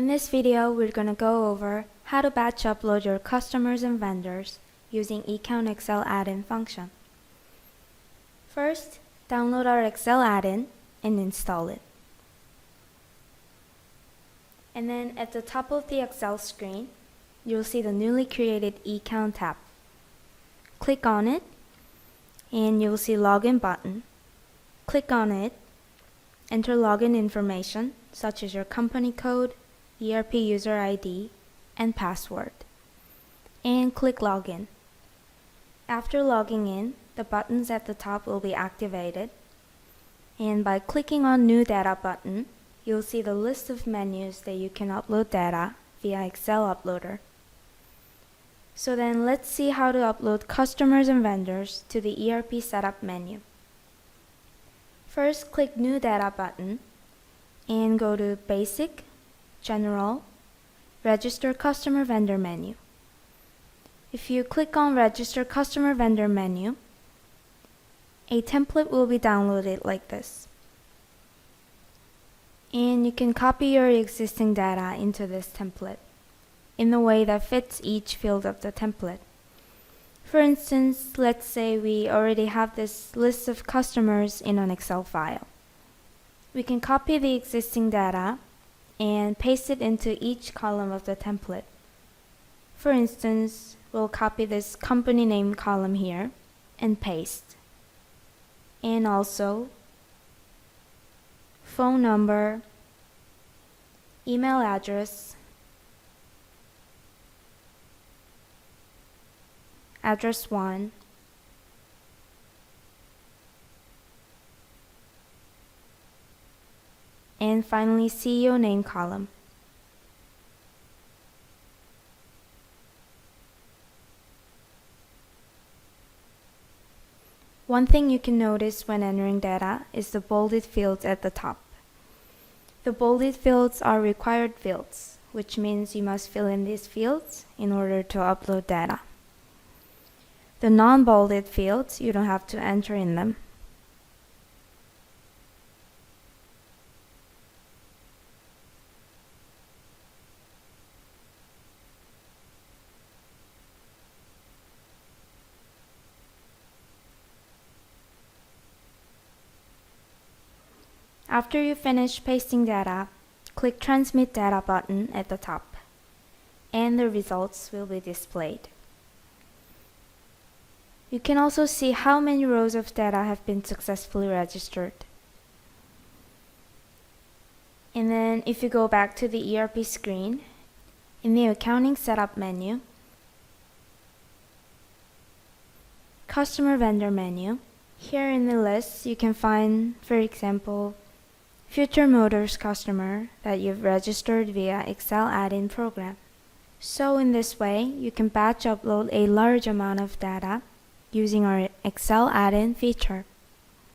In this video, we're going to go over how to batch upload your customers and vendors using ECOUNT Excel add-in function. First, download our Excel add-in and install it. And then at the top of the Excel screen, you'll see the newly created ECOUNT tab. Click on it, and you'll see Login button. Click on it, enter login information such as your company code, ERP user ID, and password, and click Login. After logging in, the buttons at the top will be activated, and by clicking on New Data button, you'll see the list of menus that you can upload data via Excel Uploader. So then let's see how to upload customers and vendors to the ERP Setup menu. First, click New Data button and go to Basic, General, Register Customer Vendor menu. If you click on Register Customer Vendor menu, a template will be downloaded like this. And you can copy your existing data into this template in the way that fits each field of the template. For instance, let's say we already have this list of customers in an Excel file. We can copy the existing data and paste it into each column of the template. For instance, we'll copy this company name column here and paste. And also phone number, email address, address 1, and finally CEO name column. One thing you can notice when entering data is the bolded fields at the top. The bolded fields are required fields, which means you must fill in these fields in order to upload data. The non-bolded fields, you don't have to enter in them. After you finish pasting data, click Transmit Data button at the top, and the results will be displayed. You can also see how many rows of data have been successfully registered. And then if you go back to the ERP screen, in the Accounting Setup menu, Customer Vendor menu, here in the list you can find, for example, Future Motors customer that you've registered via Excel add-in program. So in this way, you can batch upload a large amount of data using our Excel add-in feature.